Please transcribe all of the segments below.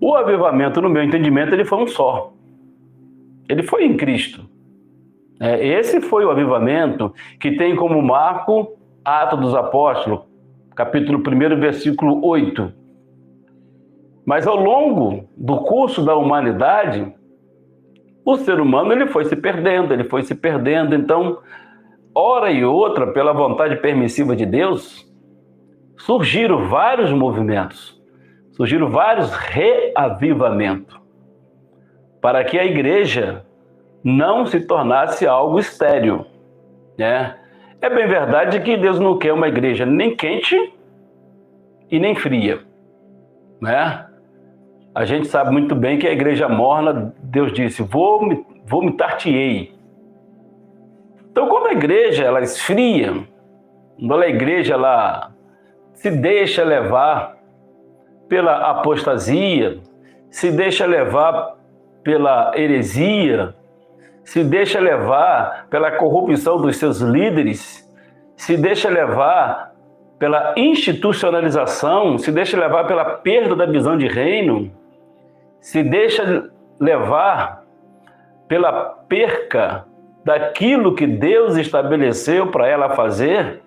O avivamento, no meu entendimento, ele foi um só. Ele foi em Cristo. Esse foi o avivamento que tem como marco Atos dos Apóstolos, capítulo 1, versículo 8. Mas ao longo do curso da humanidade, o ser humano ele foi se perdendo. Então, hora e outra, pela vontade permissiva de Deus, surgiram vários movimentos, surgiram vários reavivamentos, para que a igreja não se tornasse algo estéril, né? É bem verdade que Deus não quer uma igreja nem quente e nem fria, né? A gente sabe muito bem que a igreja morna, Deus disse, vomitar-te-ei. Então, quando a igreja ela esfria, quando a igreja ela se deixa levar pela apostasia, se deixa levar pela heresia, se deixa levar pela corrupção dos seus líderes, se deixa levar pela institucionalização, se deixa levar pela perda da visão de reino, se deixa levar pela perca daquilo que Deus estabeleceu para ela fazer,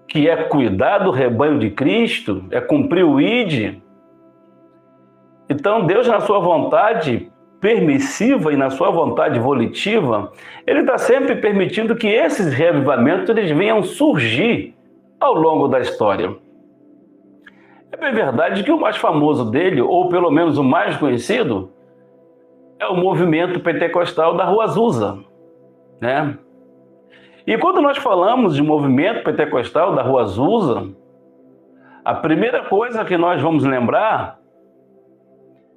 que é cuidar do rebanho de Cristo, é cumprir o ID. Então, Deus, na sua vontade permissiva e na sua vontade volitiva, Ele está sempre permitindo que esses reavivamentos eles venham surgir ao longo da história. É bem verdade que o mais famoso dele, ou pelo menos o mais conhecido, é o movimento pentecostal da Rua Azusa, né? E quando nós falamos de movimento pentecostal da Rua Azusa, a primeira coisa que nós vamos lembrar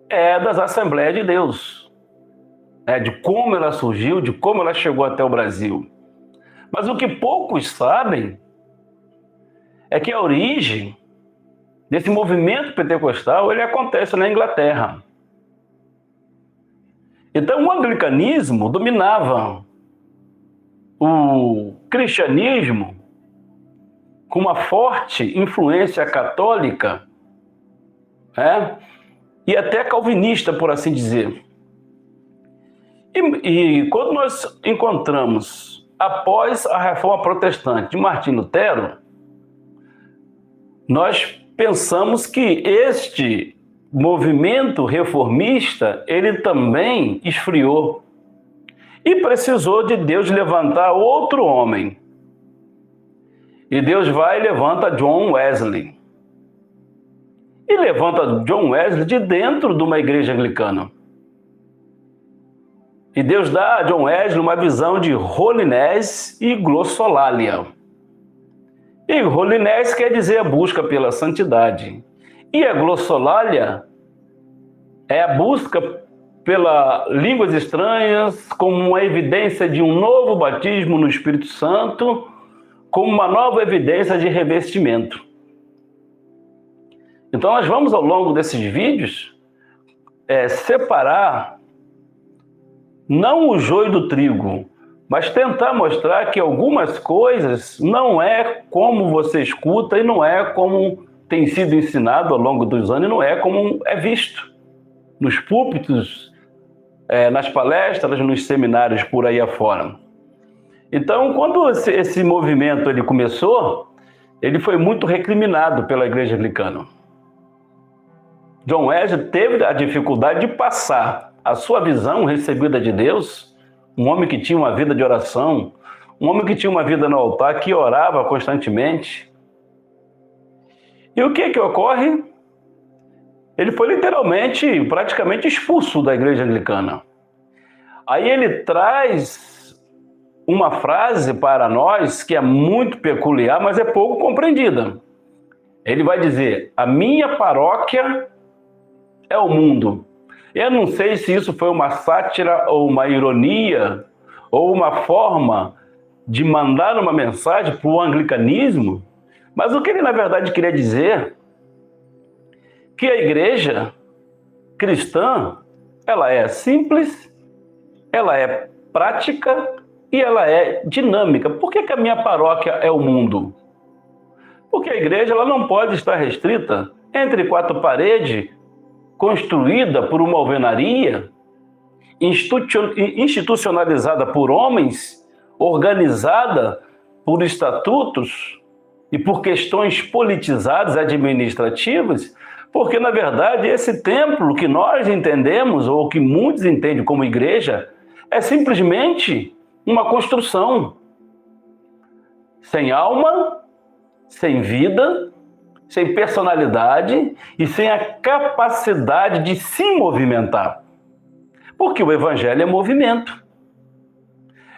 é das Assembleias de Deus, de como ela surgiu, de como ela chegou até o Brasil. Mas o que poucos sabem é que a origem desse movimento pentecostal ele acontece na Inglaterra. Então, o anglicanismo dominava o cristianismo com uma forte influência católica, e até calvinista, por assim dizer. E quando nós encontramos, após a Reforma Protestante de Martim Lutero, nós pensamos que este movimento reformista, ele também esfriou e precisou de Deus levantar outro homem. E Deus vai e levanta John Wesley. E levanta John Wesley de dentro de uma igreja anglicana. E Deus dá a John Wesley uma visão de holiness e glossolalia. E holiness quer dizer a busca pela santidade. E a glossolalia é a busca pelas línguas estranhas como uma evidência de um novo batismo no Espírito Santo, como uma nova evidência de revestimento. Então nós vamos ao longo desses vídeos separar não o joio do trigo, mas tentar mostrar que algumas coisas não é como você escuta e não é como tem sido ensinado ao longo dos anos e não é como é visto nos púlpitos, nas palestras, nos seminários por aí afora. Então, quando esse movimento ele começou, ele foi muito recriminado pela igreja anglicana. John Wesley teve a dificuldade de passar a sua visão recebida de Deus, um homem que tinha uma vida de oração, um homem que tinha uma vida no altar, que orava constantemente. E o que ocorre? Ele foi literalmente, praticamente expulso da igreja anglicana. Aí ele traz uma frase para nós que é muito peculiar, mas é pouco compreendida. Ele vai dizer, a minha paróquia é o mundo. Eu não sei se isso foi uma sátira ou uma ironia ou uma forma de mandar uma mensagem para o anglicanismo, mas o que ele na verdade queria dizer que a igreja cristã, ela é simples, ela é prática e ela é dinâmica. Por que a minha paróquia é o mundo? Porque a igreja ela não pode estar restrita entre quatro paredes, construída por uma alvenaria, institucionalizada por homens, organizada por estatutos e por questões politizadas, administrativas, porque, na verdade, esse templo que nós entendemos, ou que muitos entendem como igreja, é simplesmente uma construção sem alma, sem vida, sem personalidade e sem a capacidade de se movimentar. Porque o Evangelho é movimento.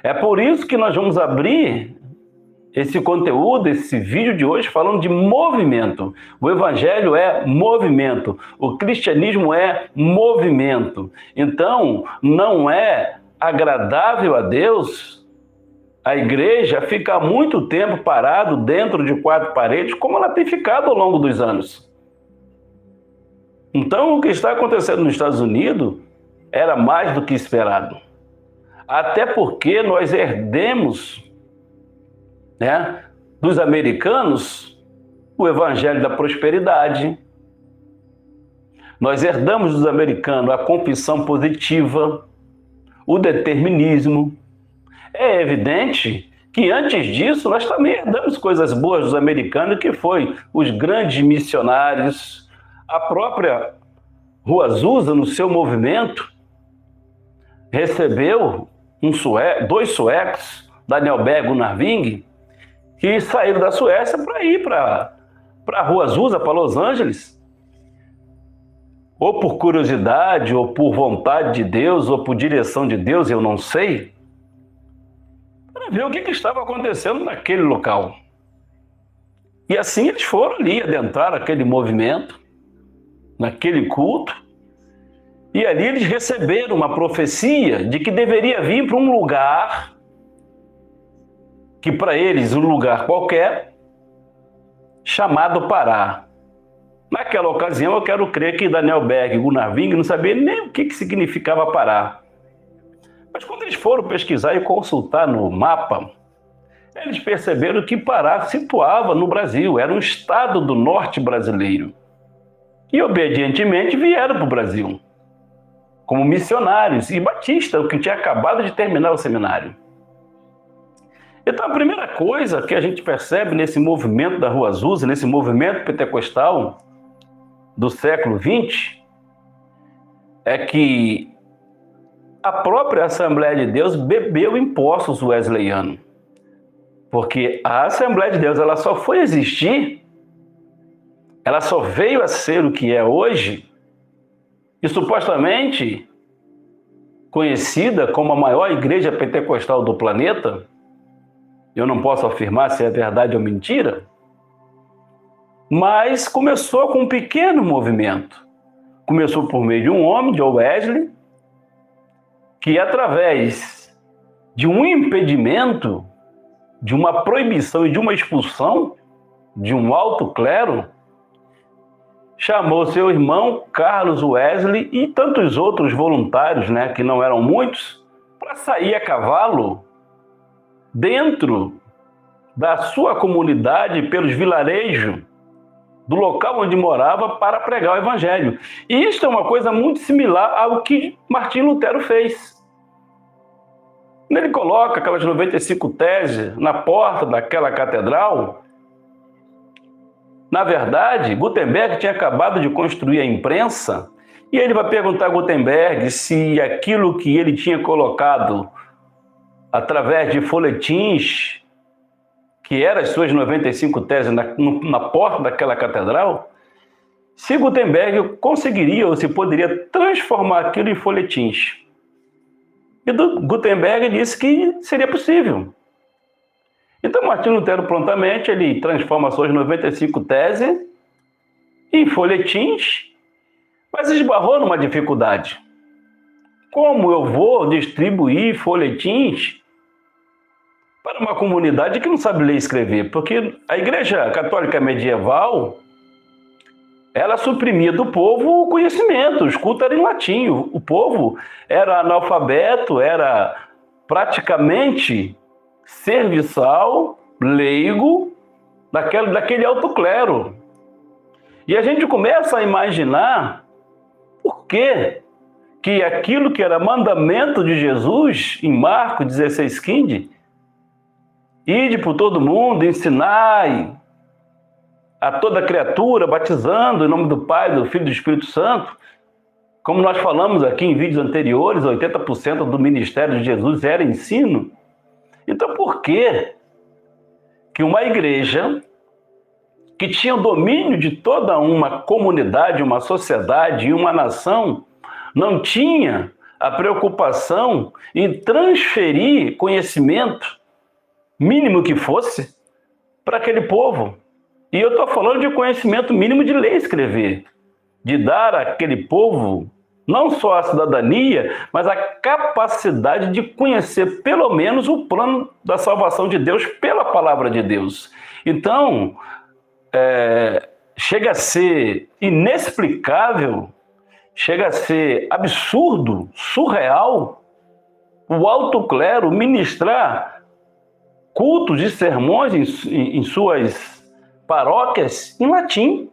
É por isso que nós vamos abrir esse conteúdo, esse vídeo de hoje, falando de movimento. O Evangelho é movimento. O cristianismo é movimento. Então, não é agradável a Deus a igreja ficar muito tempo parado dentro de quatro paredes, como ela tem ficado ao longo dos anos. Então, o que está acontecendo nos Estados Unidos era mais do que esperado. Até porque nós herdemos, dos americanos o evangelho da prosperidade. Nós herdamos dos americanos a confissão positiva, o determinismo. É evidente que antes disso nós também herdamos coisas boas dos americanos, que foi os grandes missionários, a própria Rua Azusa, no seu movimento, recebeu dois suecos, Daniel Berg e Gunnar Wing, que saíram da Suécia para ir para a Rua Azusa, para Los Angeles, ou por curiosidade, ou por vontade de Deus, ou por direção de Deus, eu não sei, para ver o que estava acontecendo naquele local. E assim eles foram ali, adentraram aquele movimento, naquele culto, e ali eles receberam uma profecia de que deveria vir para um lugar, que para eles um lugar qualquer, chamado Pará. Naquela ocasião eu quero crer que Daniel Berg e Gunnar Wing não sabiam nem o que significava Pará. Mas quando eles foram pesquisar e consultar no mapa, eles perceberam que Pará se situava no Brasil, era um estado do norte brasileiro. E obedientemente vieram para o Brasil, como missionários, e Batista, que tinha acabado de terminar o seminário. Então a primeira coisa que a gente percebe nesse movimento da Rua Azusa, nesse movimento pentecostal do século XX, é que a própria Assembleia de Deus bebeu impostos wesleyanos. Porque a Assembleia de Deus ela só foi existir, ela só veio a ser o que é hoje, e supostamente conhecida como a maior igreja pentecostal do planeta. Eu não posso afirmar se é verdade ou mentira, mas começou com um pequeno movimento. Começou por meio de um homem, John Wesley, que através de um impedimento, de uma proibição e de uma expulsão de um alto clero, chamou seu irmão Carlos Wesley e tantos outros voluntários, que não eram muitos, para sair a cavalo dentro da sua comunidade, pelos vilarejos do local onde morava, para pregar o evangelho. E isso é uma coisa muito similar ao que Martinho Lutero fez. Ele coloca aquelas 95 teses na porta daquela catedral. Na verdade, Gutenberg tinha acabado de construir a imprensa, e ele vai perguntar a Gutenberg se aquilo que ele tinha colocado através de folhetins, que eram as suas 95 teses na porta daquela catedral, se Gutenberg conseguiria ou se poderia transformar aquilo em folhetins. E Gutenberg disse que seria possível. Então Martinho Lutero prontamente ele transforma suas 95 teses em folhetins, mas esbarrou numa dificuldade. Como eu vou distribuir folhetins para uma comunidade que não sabe ler e escrever? Porque a Igreja Católica Medieval, ela suprimia do povo o conhecimento, os cultos eram em latim, o povo era analfabeto, era praticamente serviçal, leigo, daquele alto clero. E a gente começa a imaginar por que aquilo que era mandamento de Jesus, em Marcos 16,15, ide por todo mundo, ensinai a toda criatura, batizando em nome do Pai, do Filho e do Espírito Santo. Como nós falamos aqui em vídeos anteriores, 80% do ministério de Jesus era ensino. Então, por que uma igreja que tinha o domínio de toda uma comunidade, uma sociedade e uma nação, não tinha a preocupação em transferir conhecimento, mínimo que fosse, para aquele povo? E eu estou falando de conhecimento mínimo de ler e escrever, de dar àquele povo não só a cidadania, mas a capacidade de conhecer pelo menos o plano da salvação de Deus pela palavra de Deus. Então, chega a ser inexplicável, chega a ser absurdo, surreal, o alto clero ministrar cultos e sermões em suas paróquias em latim.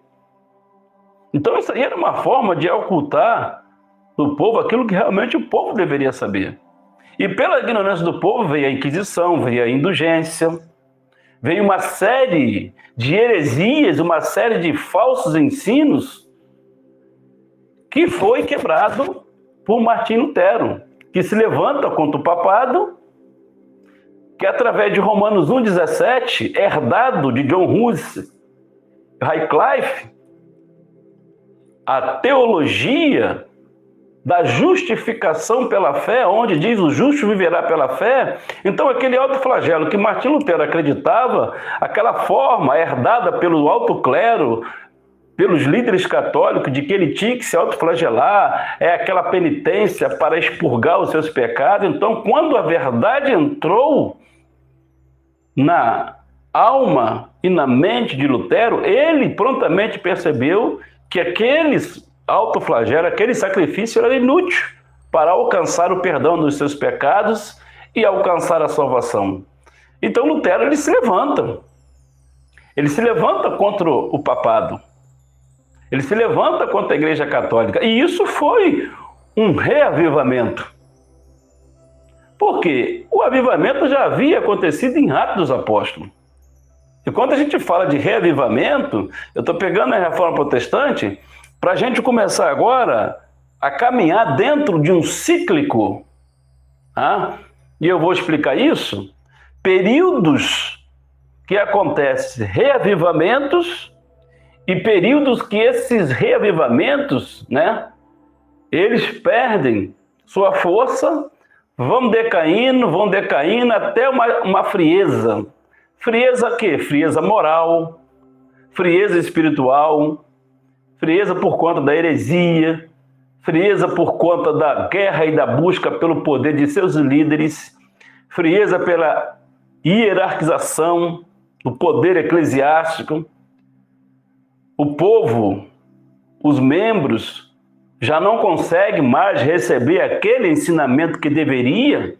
Então isso aí era uma forma de ocultar do povo aquilo que realmente o povo deveria saber. E pela ignorância do povo veio a Inquisição, veio a indulgência, veio uma série de heresias, uma série de falsos ensinos que foi quebrado por Martim Lutero, que se levanta contra o papado, que através de Romanos 1,17, herdado de John Huss Wycliffe, a teologia da justificação pela fé, onde diz o justo viverá pela fé. Então aquele autoflagelo que Martim Lutero acreditava, aquela forma herdada pelo alto clero, pelos líderes católicos, de que ele tinha que se autoflagelar, é aquela penitência para expurgar os seus pecados. Então, quando a verdade entrou na alma e na mente de Lutero, ele prontamente percebeu que aqueles autoflagelo, aquele sacrifício era inútil para alcançar o perdão dos seus pecados e alcançar a salvação. Então Lutero ele se levanta contra o papado, ele se levanta contra a Igreja Católica, e isso foi um reavivamento. Porque o avivamento já havia acontecido em Atos dos Apóstolos. E quando a gente fala de reavivamento, eu estou pegando a Reforma Protestante para a gente começar agora a caminhar dentro de um cíclico. E eu vou explicar isso. Períodos que acontecem reavivamentos e períodos que esses reavivamentos, eles perdem sua força, vão decaindo até uma frieza. Frieza quê? Frieza moral, frieza espiritual, frieza por conta da heresia, frieza por conta da guerra e da busca pelo poder de seus líderes, frieza pela hierarquização do poder eclesiástico. O povo, os membros, já não conseguem mais receber aquele ensinamento que deveria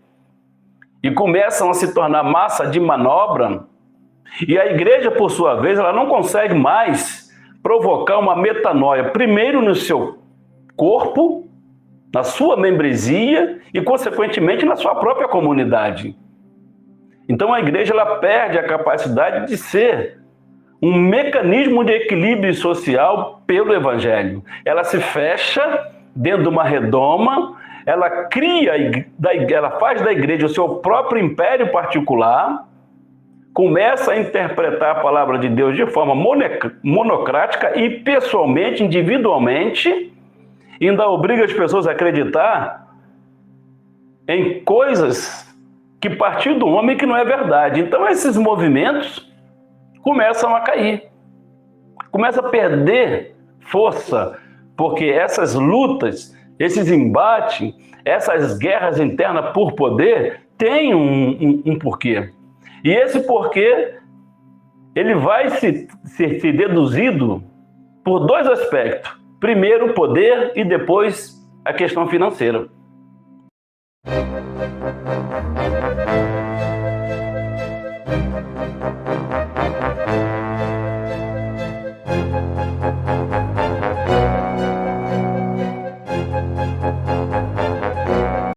e começam a se tornar massa de manobra. E a igreja, por sua vez, ela não consegue mais provocar uma metanoia, primeiro no seu corpo, na sua membresia e, consequentemente, na sua própria comunidade. Então, a igreja ela perde a capacidade de ser um mecanismo de equilíbrio social pelo evangelho. Ela se fecha dentro de uma redoma, ela faz da igreja o seu próprio império particular, começa a interpretar a palavra de Deus de forma monocrática e pessoalmente, individualmente, ainda obriga as pessoas a acreditar em coisas que partiu do homem que não é verdade. Então esses movimentos começam a cair, começam a perder força, porque essas lutas, esses embates, essas guerras internas por poder têm um porquê. E esse porquê, ele vai ser deduzido por dois aspectos. Primeiro, o poder e depois a questão financeira.